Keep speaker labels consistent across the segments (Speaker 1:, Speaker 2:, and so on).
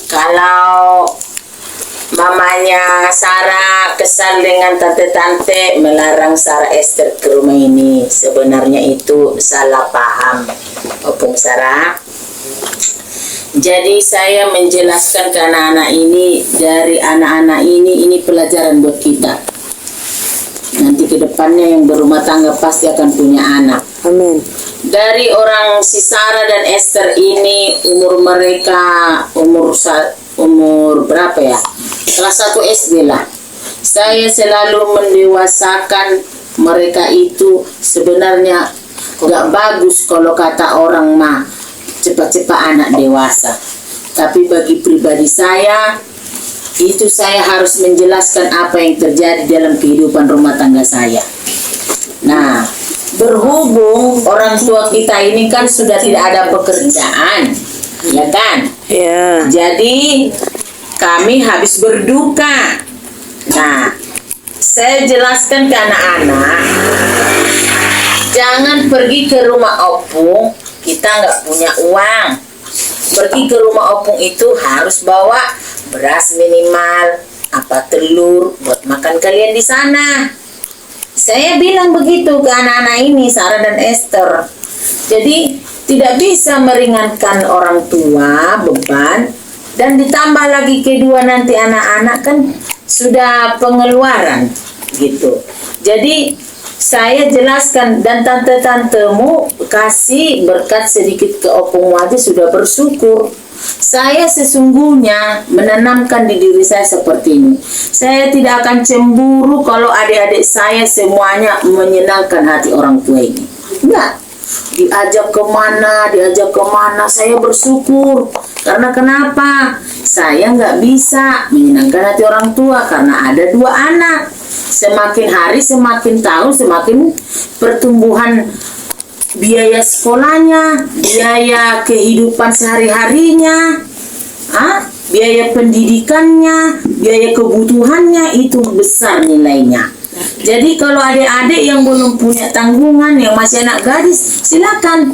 Speaker 1: Kalau mamanya Sarah kesal dengan tante-tante melarang Sarah Esther ke rumah ini, sebenarnya itu salah paham, Opung Sarah. Jadi saya menjelaskan ke anak-anak ini, dari anak-anak ini pelajaran buat kita. Nanti ke depannya yang berumah tangga pasti akan punya anak.
Speaker 2: Amin.
Speaker 1: Dari orang si Sarah dan Esther ini, umur mereka umur berapa ya? Kelas 1 SD lah. Saya selalu mendewasakan mereka itu. Sebenarnya nggak bagus kalau kata orang mah cepat-cepat anak dewasa. Tapi bagi pribadi saya, itu saya harus menjelaskan apa yang terjadi dalam kehidupan rumah tangga saya. Nah, berhubung orang tua kita ini kan sudah tidak ada pekerjaan, ya kan?
Speaker 2: Ya.
Speaker 1: Jadi kami habis berduka. Nah, saya jelaskan ke anak-anak, jangan pergi ke rumah opung, kita nggak punya uang. Pergi ke rumah opung itu harus bawa beras minimal, telur buat makan kalian di sana. Saya bilang begitu ke anak-anak ini, Sarah dan Esther. Jadi tidak bisa meringankan orang tua beban, dan ditambah lagi kedua nanti anak-anak kan sudah pengeluaran gitu. Jadi saya jelaskan, dan tante-tantemu kasih berkat sedikit ke opungmu aja sudah bersyukur. Saya sesungguhnya menanamkan di diri saya seperti ini. Saya tidak akan cemburu kalau adik-adik saya semuanya menyenangkan hati orang tua ini. Enggak. Diajak kemana, saya bersyukur. Karena kenapa? Saya nggak bisa menyenangkan hati orang tua karena ada 2 anak. Semakin hari, semakin tahun, semakin pertumbuhan biaya sekolahnya, biaya kehidupan sehari-harinya, biaya pendidikannya, biaya kebutuhannya itu besar nilainya. Jadi kalau adik-adik yang belum punya tanggungan, yang masih anak gadis, silakan.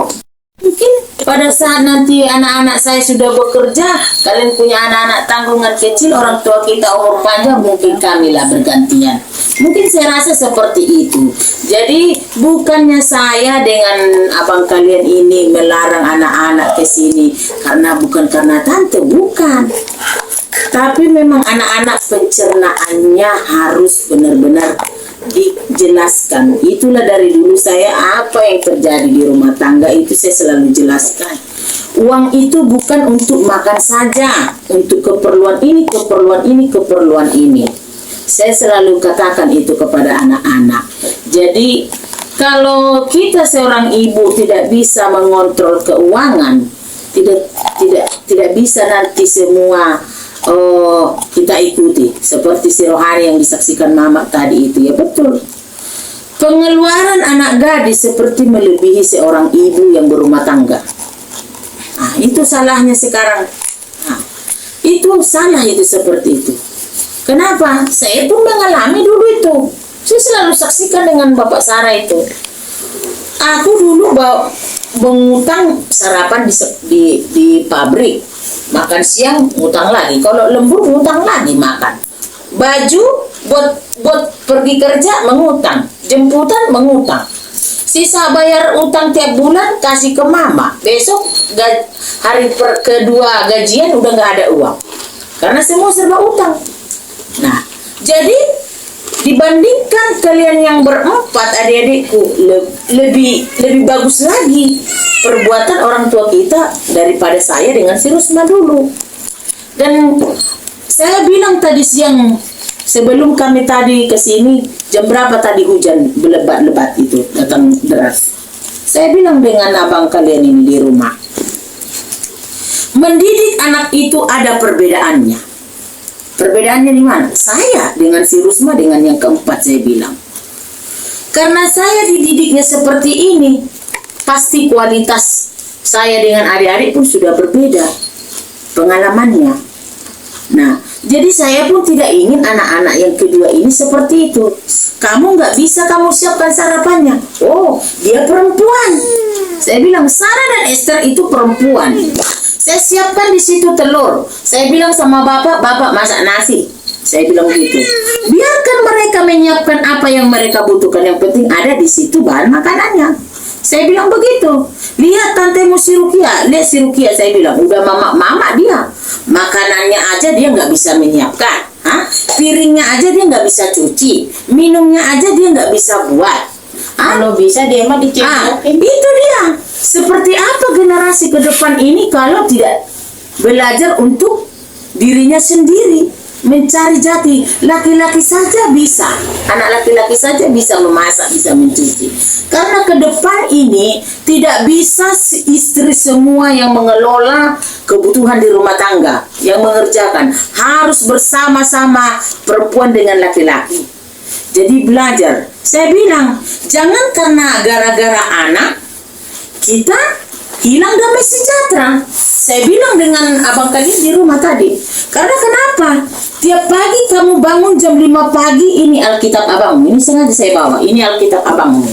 Speaker 1: Mungkin pada saat nanti anak-anak saya sudah bekerja, kalian punya anak-anak tanggungan kecil, orang tua kita umur panjang, mungkin kamilah bergantian. Mungkin saya rasa seperti itu. Jadi bukannya saya dengan abang kalian ini melarang anak-anak ke sini bukan karena tante, bukan. Tapi memang anak-anak pencernaannya harus benar-benar dijelaskan. Itulah dari dulu saya, apa yang terjadi di rumah tangga itu saya selalu jelaskan. Uang itu bukan untuk makan saja, untuk keperluan ini, keperluan ini, keperluan ini. Saya selalu katakan itu kepada anak-anak. Jadi kalau kita seorang ibu tidak bisa mengontrol keuangan, tidak bisa nanti semua kita ikuti seperti si rohani yang disaksikan mama tadi itu. Ya betul, pengeluaran anak gadis seperti melebihi seorang ibu yang berumah tangga. Itu salahnya sekarang. Itu salah, itu seperti itu. Kenapa? Saya pun mengalami dulu itu. Saya selalu saksikan dengan Bapak Sarah itu. Aku dulu mengutang sarapan di pabrik, makan siang ngutang lagi, kalau lembur ngutang lagi makan, baju buat pergi kerja mengutang, jemputan mengutang, sisa bayar utang tiap bulan kasih ke mama. Besok hari kedua gajian udah nggak ada uang karena semua serba utang. Nah, jadi dibandingkan kalian yang berempat adik-adikku, lebih bagus lagi perbuatan orang tua kita daripada saya dengan si Rusma dulu. Dan saya bilang tadi siang sebelum kami tadi ke sini, jam berapa tadi hujan belebat-lebat itu datang deras. Saya bilang dengan abang kalian ini di rumah, mendidik anak itu ada perbedaannya. Perbedaannya di mana? Saya dengan si Rusma dengan yang keempat saya bilang. Karena saya dididiknya seperti ini, pasti kualitas saya dengan adik-adik pun sudah berbeda pengalamannya. Nah, jadi saya pun tidak ingin anak-anak yang kedua ini seperti itu. Kamu nggak bisa kamu siapkan sarapannya. Oh, dia perempuan. Saya bilang Sarah dan Esther itu perempuan. Saya siapkan di situ telur. Saya bilang sama bapak masak nasi. Saya bilang gitu. Biarkan mereka menyiapkan apa yang mereka butuhkan. Yang penting ada di situ bahan makanannya. Saya bilang begitu. Lihat tantemu si Rukia. Lihat si Rukia, saya bilang. Udah mama dia. Makanannya aja dia nggak bisa menyiapkan. Hah? Piringnya aja dia nggak bisa cuci. Minumnya aja dia nggak bisa buat. Kalau bisa dia mah dicekokin. Itu dia. Seperti apa generasi ke depan ini kalau tidak belajar untuk dirinya sendiri, mencari jati. Laki-laki saja bisa, anak laki-laki saja bisa memasak, bisa mencuci. Karena ke depan ini tidak bisa istri semua yang mengelola kebutuhan di rumah tangga, yang mengerjakan. Harus bersama-sama perempuan dengan laki-laki. Jadi belajar. Saya bilang, jangan karena gara-gara anak kita hilang damai sejahtera. Saya bilang dengan abang kalian di rumah tadi. Karena kenapa? Tiap pagi kamu bangun jam 5 pagi, ini Alkitab abangmu. Ini sengaja saya bawa. Ini Alkitab abangmu.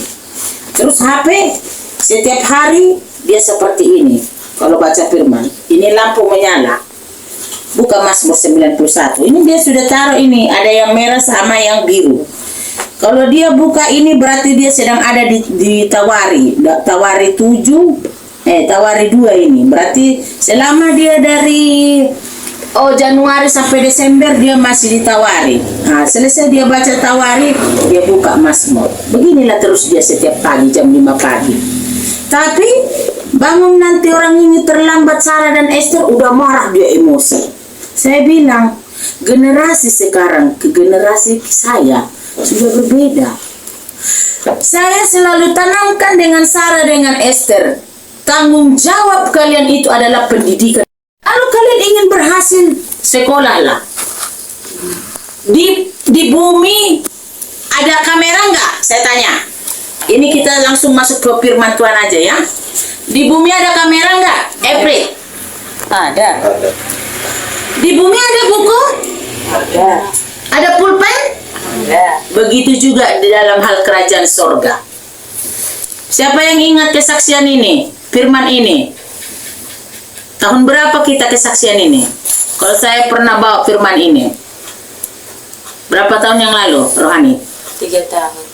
Speaker 1: Terus HP, setiap hari dia seperti ini. Kalau baca firman, ini lampu menyala. Buka Mazmur 91. Ini dia sudah taruh ini. Ada yang merah sama yang biru. Kalau dia buka ini berarti dia sedang ada di Tawari. Tawari 7, Tawari 2 ini. Berarti selama dia dari Januari sampai Desember dia masih di Tawari. Nah, selesai dia baca Tawari, dia buka Mazmur. Beginilah terus dia setiap pagi jam 5 pagi. Tapi bangun nanti orang ini terlambat, Sarah dan Esther udah marah, dia emosi. Saya bilang, generasi sekarang ke generasi saya sudah berbeda. Saya selalu tanamkan dengan Sarah dengan Esther, tanggung jawab kalian itu adalah pendidikan. Kalau kalian ingin berhasil, sekolahlah. Di bumi ada kamera nggak? Saya tanya. Ini kita langsung masuk ke firman Tuhan aja ya. Di bumi ada kamera nggak? April? Ada. Di bumi ada buku? Ada. Ada pulpen? Ada. Begitu juga di dalam hal kerajaan sorga. Siapa yang ingat kesaksian ini? Firman ini? Tahun berapa kita kesaksian ini? Kalau saya pernah bawa firman ini. Berapa tahun yang lalu, Rohani?
Speaker 2: 3 tahun.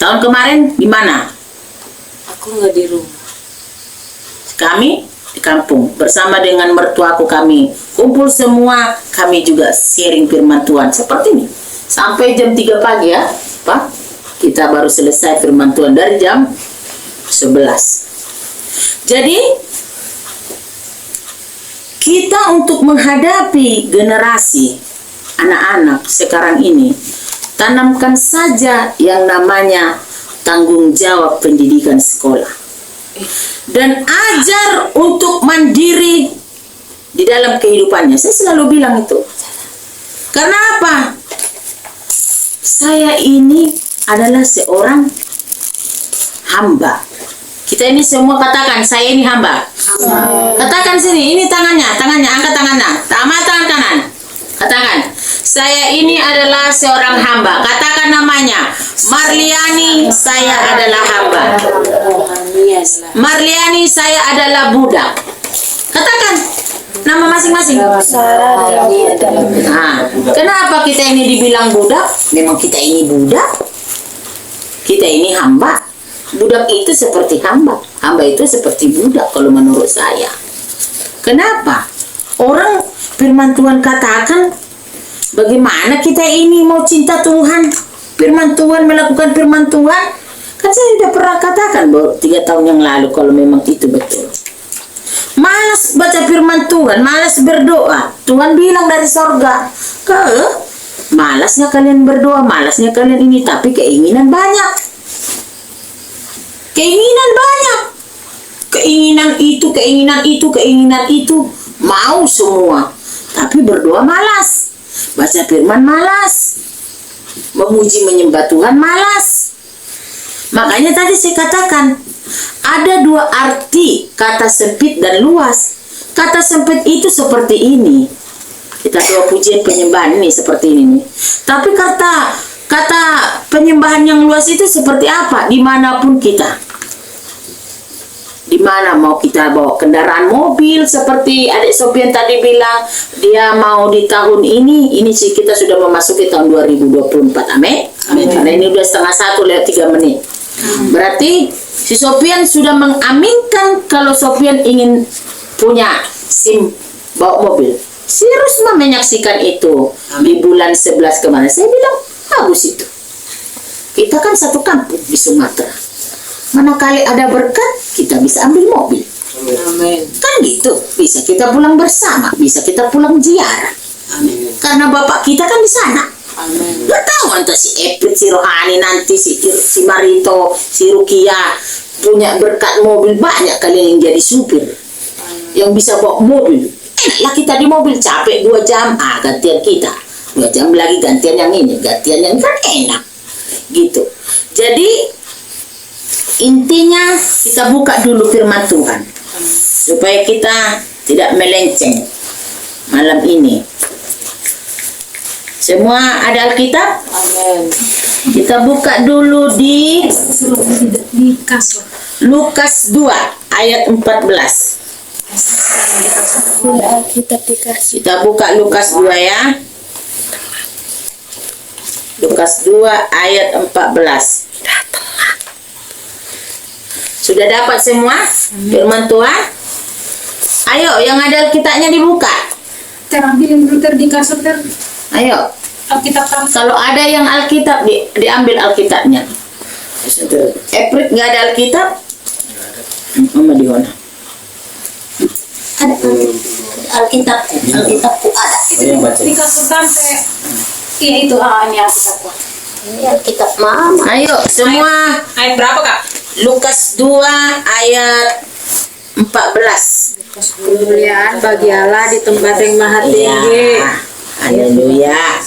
Speaker 1: Tahun kemarin di mana?
Speaker 2: Aku nggak di rumah.
Speaker 1: Kami di kampung bersama dengan mertuaku, kami kumpul semua, kami juga sharing firman Tuhan seperti ini sampai jam 3 pagi ya Pak, kita baru selesai firman Tuhan dari jam 11. Jadi kita untuk menghadapi generasi anak-anak sekarang ini, tanamkan saja yang namanya tanggung jawab pendidikan sekolah. Dan ajar untuk mandiri di dalam kehidupannya. Saya selalu bilang itu. Karena apa? Saya ini adalah seorang hamba. Kita ini semua katakan, saya ini hamba. Katakan sini, ini tangannya, angkat tangannya. Tangan kanan. Katakan, saya ini adalah seorang hamba. Katakan namanya, Marliani, saya adalah hamba. Marliani, saya adalah budak. Katakan nama masing-masing. Nah, kenapa kita ini dibilang budak? Memang kita ini budak. Kita ini hamba. Budak itu seperti hamba. Hamba itu seperti budak kalau menurut saya. Kenapa? Orang firman Tuhan katakan Bagaimana kita ini mau cinta Tuhan, firman Tuhan, melakukan firman Tuhan? Kan saya sudah pernah katakan bahwa 3 tahun yang lalu kalau memang itu betul. Malas baca firman Tuhan, malas berdoa. Tuhan bilang dari sorga, malasnya kalian berdoa, malasnya kalian ini, tapi keinginan banyak. Keinginan banyak. Keinginan itu, keinginan itu, keinginan itu. Mau semua. Tapi berdoa malas. Baca firman malas. Memuji menyembah Tuhan malas. Makanya tadi saya katakan, ada 2 arti kata sempit dan luas. Kata sempit itu seperti ini. Kita doa pujian penyembahan ini seperti ini. Tapi kata penyembahan yang luas itu seperti apa? Dimanapun kita. Dimana mau kita bawa kendaraan mobil seperti adik Sofian tadi bilang, dia mau di tahun ini sih kita sudah memasuki tahun 2024. Amin. Karena ini udah 12:30 Berarti si Sofian sudah mengaminkan kalau Sofian ingin punya SIM bawa mobil. Si Rusma menyaksikan itu di bulan 11 kemarin. Saya bilang bagus itu. Kita kan satu kampung di Sumatera. Manakala ada berkat, kita bisa ambil mobil.
Speaker 2: Amin.
Speaker 1: Kan gitu. Bisa kita pulang bersama, bisa kita pulang ziarah.
Speaker 2: Amin.
Speaker 1: Karena bapak kita kan di sana.
Speaker 2: Amin.
Speaker 1: Gak tahu entah si Eprit, si Rohani, nanti si Marito, si Rukia punya berkat mobil, banyak kalian yang jadi supir, yang bisa bawa mobil. Enaklah kita di mobil, capek 2 jam, gantian kita 2 jam lagi, gantian yang ini, gantian yang ini, kan enak gitu. Jadi intinya kita buka dulu firman Tuhan supaya kita tidak melenceng malam ini. Semua ada Alkitab?
Speaker 2: Amin.
Speaker 1: Kita buka dulu di
Speaker 3: kasur.
Speaker 1: Lukas 2 ayat 14.
Speaker 3: Alkitab di kasur.
Speaker 1: Kita buka Lukas 2 ya. Lukas 2 ayat 14. Sudah dapat semua firman Tuhan? Ayo, yang ada Alkitabnya dibuka.
Speaker 3: Terambilin dulu di kasur ter.
Speaker 1: Ayo.
Speaker 3: Alkitab kan.
Speaker 1: Kalau ada yang Alkitab, diambil Alkitabnya. Eprit nggak ada Alkitab? Mama di mana? Ada Alkitabku. Alkitabku ada.
Speaker 3: Di kasur tante. Iya itu ini Alkitabku.
Speaker 1: Ini Alkitab Mama. Ayo semua.
Speaker 3: Ayat berapa Kak?
Speaker 1: Lukas 2 ayat 14.
Speaker 3: Kemuliaan bagi Allah di tempat yang maha tinggi.
Speaker 1: Ya. Haleluya.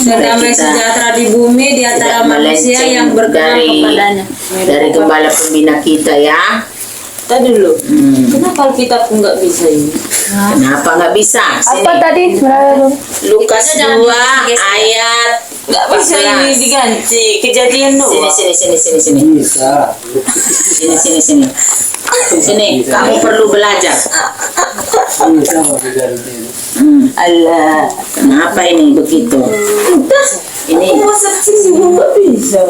Speaker 3: Dan damai sejahtera di bumi di antara manusia yang berkenan kepadanya.
Speaker 1: Dari gembala pembina kita ya.
Speaker 2: Tadi dulu. Kenapa Alkitab nggak bisa ini?
Speaker 1: Kenapa nggak bisa? Sini.
Speaker 3: Apa tadi?
Speaker 1: Lukas 2 ayat
Speaker 2: Nggak bisa ini diganti. Kejadian doang.
Speaker 1: Sini. Sini, kamu perlu belajar.
Speaker 2: Allah.
Speaker 1: Kenapa ini begitu? Ini
Speaker 2: Masa sih nggak bisa.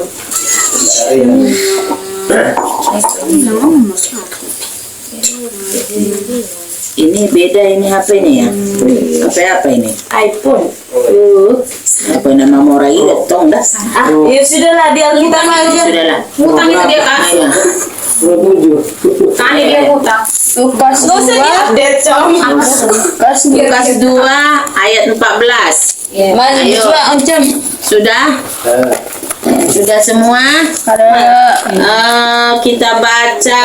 Speaker 1: ini beda ini HP-nya ya. Apa ini?
Speaker 2: iPhone.
Speaker 1: Apa nama Mora ini tong dah.
Speaker 2: Ya sudahlah di Alkitab aja.
Speaker 1: Sudahlah.
Speaker 3: Hutang itu dia kasih.
Speaker 1: Ayo.
Speaker 3: Tani dia hutang.
Speaker 2: Lukas 2 update com.
Speaker 1: Lukas 2 ayat 14.
Speaker 2: Mana
Speaker 1: Ayo.
Speaker 2: coba oncom.
Speaker 1: Sudah? Sudah semua? Kita baca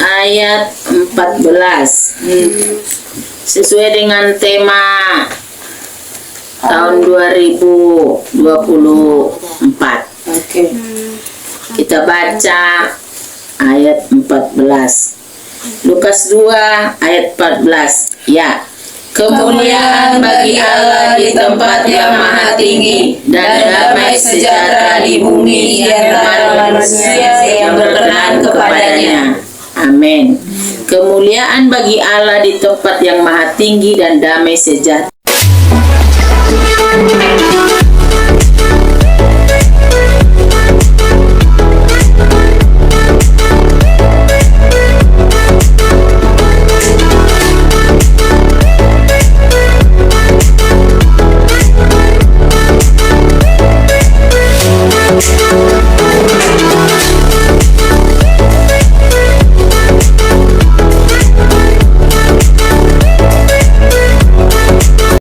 Speaker 1: ayat 14. Sesuai dengan tema tahun 2024.
Speaker 2: Oke.
Speaker 1: Kita baca ayat 14. Lukas 2 ayat 14. Ya. Kemuliaan bagi Allah di tempat yang maha tinggi dan damai sejahtera di bumi di antara manusia yang berkenan kepadanya. Amin. Kemuliaan bagi Allah di tempat yang maha tinggi dan damai sejahtera.